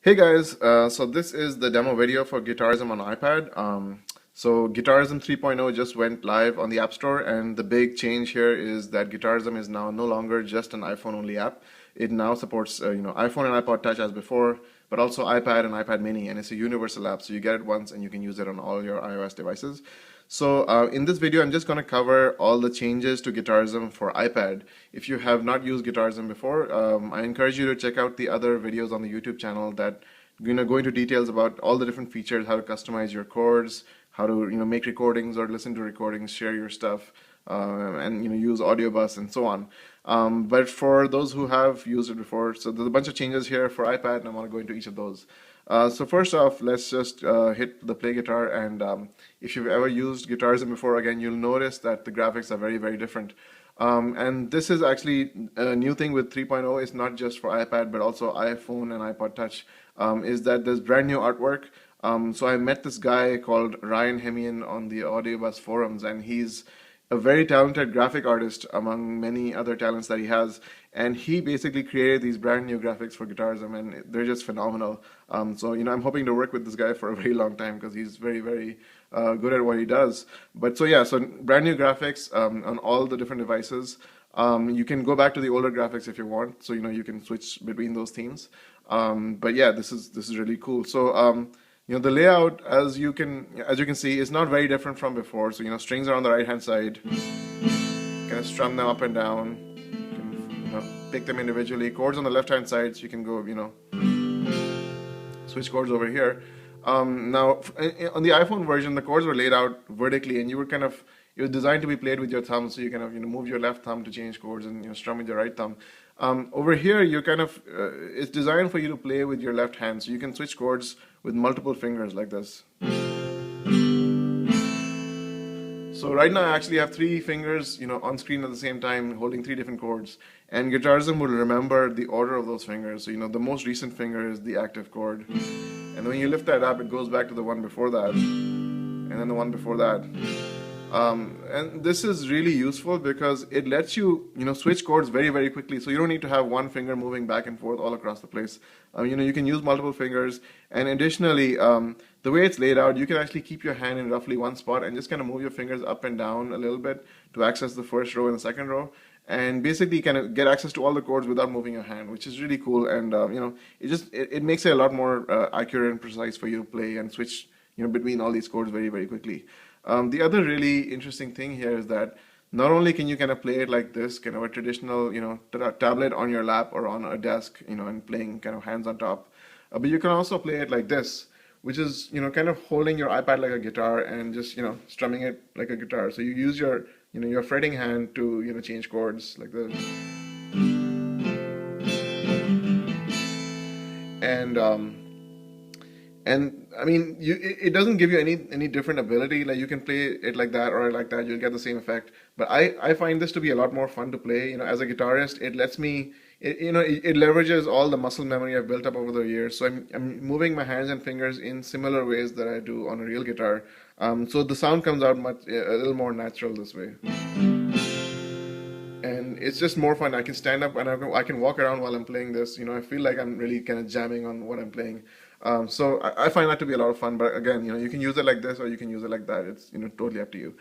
Hey guys, so this is the demo video for guitarism on iPad. So guitarism 3.0 just went live on the App Store, and the big change here is that guitarism is now no longer just an iPhone only app. It now supports iPhone and iPod Touch as before, but also iPad and iPad Mini, and it's a universal app, so you get it once and you can use it on all your iOS devices. So in this video, I'm just going to cover all the changes to guitarism for iPad. If you have not used guitarism before, I encourage you to check out the other videos on the YouTube channel that go into details about all the different features, how to customize your chords, how to make recordings or listen to recordings, share your stuff, and use audio bus and so on. But for those who have used it before, so there's a bunch of changes here for iPad, and I want to go into each of those. So first off, let's just hit the play guitar, and if you've ever used guitarism before, again, you'll notice that the graphics are very, very different. And this is actually a new thing with 3.0. It's not just for iPad, but also iPhone and iPod Touch, is that there's brand new artwork. So I met this guy called Ryan Hemian on the Audiobus forums, and he's a very talented graphic artist among many other talents that he has, and he basically created these brand new graphics for guitarism, and they're just phenomenal. So I'm hoping to work with this guy for a very long time because he's very, very good at what he does. But so yeah, so brand new graphics on all the different devices. You can go back to the older graphics if you want, so you can switch between those themes. But yeah, this is really cool. So the layout, as you can see, is not very different from before. So strings are on the right hand side. Kind of strum them up and down. You can pick them individually. Chords on the left hand side, so you can go switch chords over here. Now on the iPhone version, the chords were laid out vertically, and it was designed to be played with your thumb, so you kind of move your left thumb to change chords and strum with your right thumb. Over here, it's designed for you to play with your left hand, so you can switch chords with multiple fingers like this. So right now I actually have three fingers, on screen at the same time, holding three different chords. And guitarism will remember the order of those fingers. So the most recent finger is the active chord, and when you lift that up, it goes back to the one before that, and then the one before that. And this is really useful because it lets you, switch chords very, very quickly. So you don't need to have one finger moving back and forth all across the place. You can use multiple fingers. And additionally, the way it's laid out, you can actually keep your hand in roughly one spot and just kind of move your fingers up and down a little bit to access the first row and the second row. And basically kind of get access to all the chords without moving your hand, which is really cool. And, it makes it a lot more accurate and precise for you to play and switch, between all these chords very, very quickly. The other really interesting thing here is that not only can you kind of play it like this, kind of a traditional, tablet on your lap or on a desk, and playing kind of hands on top, but you can also play it like this, which is, kind of holding your iPad like a guitar and just, strumming it like a guitar. So you use your, your fretting hand to, change chords like this. And I mean, it doesn't give you any different ability. Like you can play it like that or like that, you'll get the same effect. But I find this to be a lot more fun to play. As a guitarist, it lets me, it leverages all the muscle memory I've built up over the years. So I'm moving my hands and fingers in similar ways that I do on a real guitar. So the sound comes out a little more natural this way. And it's just more fun. I can stand up and I can walk around while I'm playing this. I feel like I'm really kind of jamming on what I'm playing. So I find that to be a lot of fun. But again, you can use it like this or you can use it like that. It's totally up to you.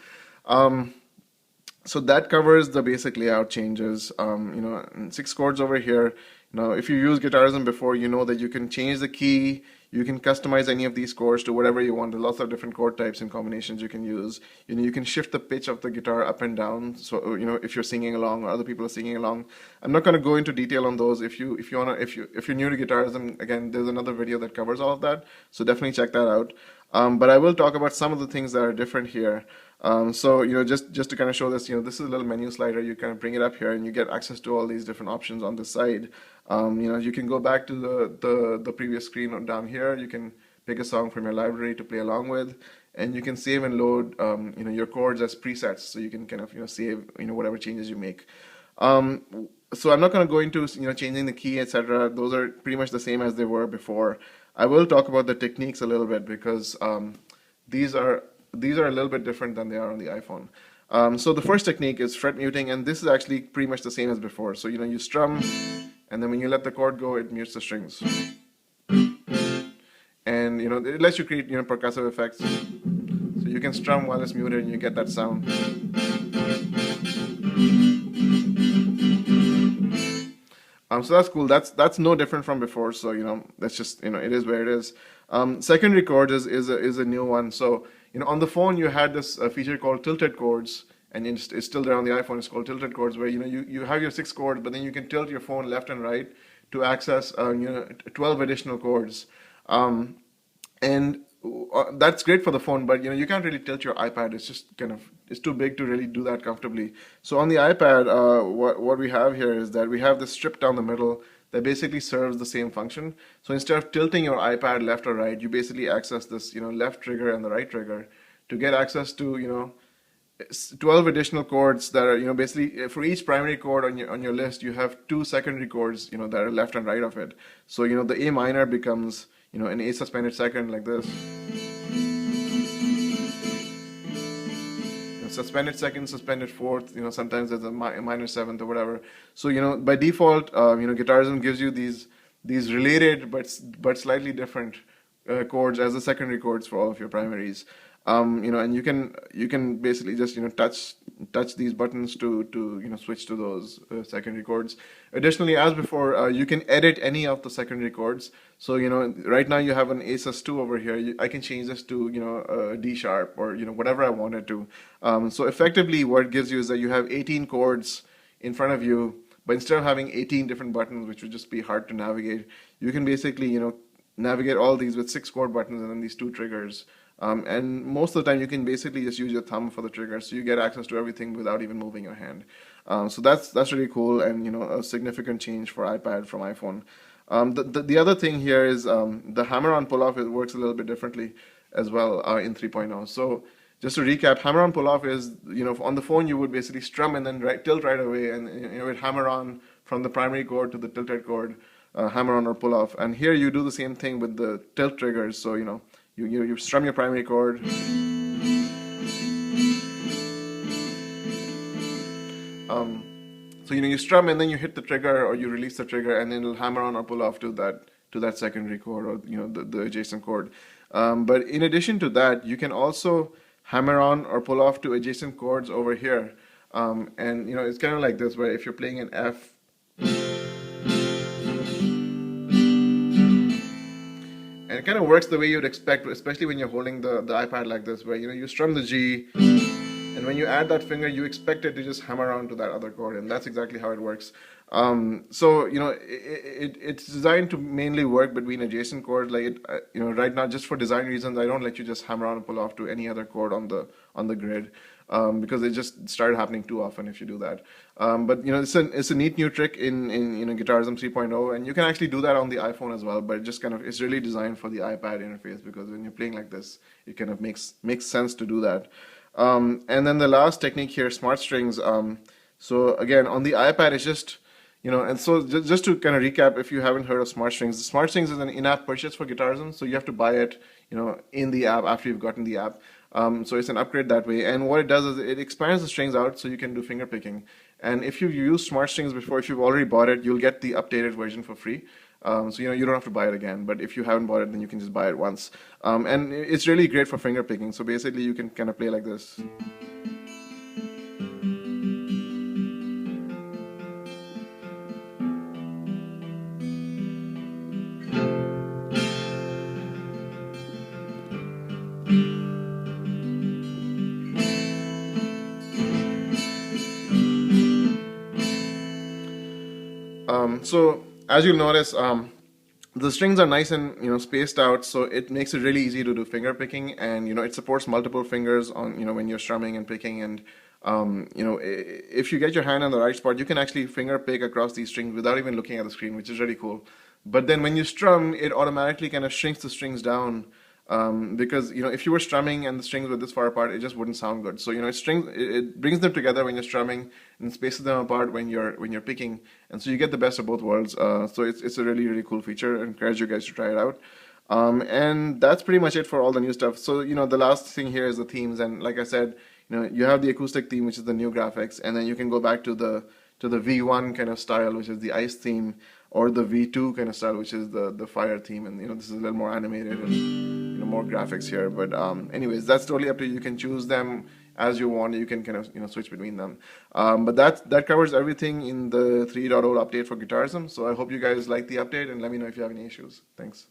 So that covers the basic layout changes. And 6 chords over here. Now, if you use guitarism before, you know that you can change the key. You can customize any of these chords to whatever you want. There's lots of different chord types and combinations you can use. You can shift the pitch of the guitar up and down. So if you're singing along or other people are singing along. I'm not going to go into detail on those. If you're new to guitarism, again, there's another video that covers all of that. So definitely check that out. But I will talk about some of the things that are different here. So just to kind of show this, this is a little menu slider. You kind of bring it up here and you get access to all these different options on the side. You can go back to the previous screen down here. You can pick a song from your library to play along with, and you can save and load your chords as presets, so you can kind of save whatever changes you make. So I'm not going to go into changing the key, etc. Those are pretty much the same as they were before. I will talk about the techniques a little bit because these are a little bit different than they are on the iPhone. So the first technique is fret muting, and this is actually pretty much the same as before. So you strum, and then when you let the chord go, it mutes the strings. you know, it lets you create, you know, percussive effects. So you can strum while it's muted and you get that sound. So that's cool. That's no different from before. So you know, that's just, you know, it is where it is. Secondary chords is a new one. So you know, on the phone you had this feature called tilted chords, and it's still there on the iPhone. It's called tilted chords, where you know you have your 6 chords, but then you can tilt your phone left and right to access you know 12 additional chords. Um, and that's great for the phone, but you know you can't really tilt your iPad. It's just kind of, it's too big to really do that comfortably. So on the iPad, what we have here is that we have this strip down the middle that basically serves the same function. So instead of tilting your iPad left or right, you basically access this, you know, left trigger and the right trigger to get access to, you know, 12 additional chords that are, you know, basically for each primary chord on your list, you have 2 secondary chords, you know, that are left and right of it. So you know the A minor becomes, you know, an A suspended second like this. You know, suspended second, suspended fourth. You know, sometimes there's a minor seventh or whatever. So you know, by default, you know, guitarism gives you these related but slightly different chords as the secondary chords for all of your primaries. You know, and you can basically just, you know, touch these buttons to you know, switch to those secondary chords. Additionally, as before, you can edit any of the secondary chords. So you know, right now you have an A sus2 over here. I can change this to, you know, D sharp, or you know, whatever I wanted to. So effectively, what it gives you is that you have 18 chords in front of you, but instead of having 18 different buttons, which would just be hard to navigate, you can basically, you know, navigate all these with 6 chord buttons and then these 2 triggers. And most of the time you can basically just use your thumb for the trigger, so you get access to everything without even moving your hand. So that's really cool, and you know, a significant change for iPad from iPhone. The other thing here is the hammer-on pull-off. It works a little bit differently as well in 3.0. So just to recap, hammer-on pull-off is, you know, on the phone you would basically strum and then tilt right away, and you know, it hammer on from the primary chord to the tilted chord, hammer on or pull off. And here you do the same thing with the tilt triggers. So you know, you strum your primary chord, so you know, you strum and then you hit the trigger or you release the trigger, and then it'll hammer on or pull off to that secondary chord, or you know, the adjacent chord. But in addition to that, you can also hammer on or pull off to adjacent chords over here. And you know, it's kind of like this, where if you're playing an F, and it kind of works the way you'd expect, especially when you're holding the iPad like this, where you know, you strum the G, and when you add that finger, you expect it to just hammer on to that other chord, and that's exactly how it works. So you know, it's designed to mainly work between adjacent chords. Like you know, right now, just for design reasons, I don't let you just hammer on and pull off to any other chord on the grid, because it just started happening too often if you do that. But you know, it's a neat new trick in you know, guitarism 3.0, and you can actually do that on the iPhone as well. But it just kind of, it's really designed for the iPad interface, because when you're playing like this, it kind of makes sense to do that. And then the last technique here, smart strings. So again, on the iPad, it's just, you know, and so just to kind of recap, if you haven't heard of smart strings, smart strings is an in-app purchase for guitarism, so you have to buy it, you know, in the app after you've gotten the app. So it's an upgrade that way, and what it does is it expands the strings out so you can do finger picking. And if you've used smart strings before, if you've already bought it, you'll get the updated version for free. So you know, you don't have to buy it again, but if you haven't bought it, then you can just buy it once. And it's really great for finger picking. So basically you can kind of play like this. So as you'll notice, the strings are nice and, you know, spaced out, so it makes it really easy to do finger picking, and you know, it supports multiple fingers on, you know, when you're strumming and picking. And you know, if you get your hand on the right spot, you can actually finger pick across these strings without even looking at the screen, which is really cool. But then when you strum, it automatically kind of shrinks the strings down. Because you know, if you were strumming and the strings were this far apart, it just wouldn't sound good. So you know, it brings them together when you're strumming and spaces them apart when you're picking, and so you get the best of both worlds. So it's a really cool feature. I encourage you guys to try it out. And that's pretty much it for all the new stuff. So you know, the last thing here is the themes, and like I said, you know, you have the acoustic theme, which is the new graphics, and then you can go back to the V1 kind of style, which is the ice theme, or the V2 kind of style, which is the fire theme, and this is a little more animated and more graphics here. But anyways, that's totally up to you. You can choose them as you want. You can kind of switch between them. But that covers everything in the 3.0 update for Guitarism. So I hope you guys like the update, and let me know if you have any issues. Thanks.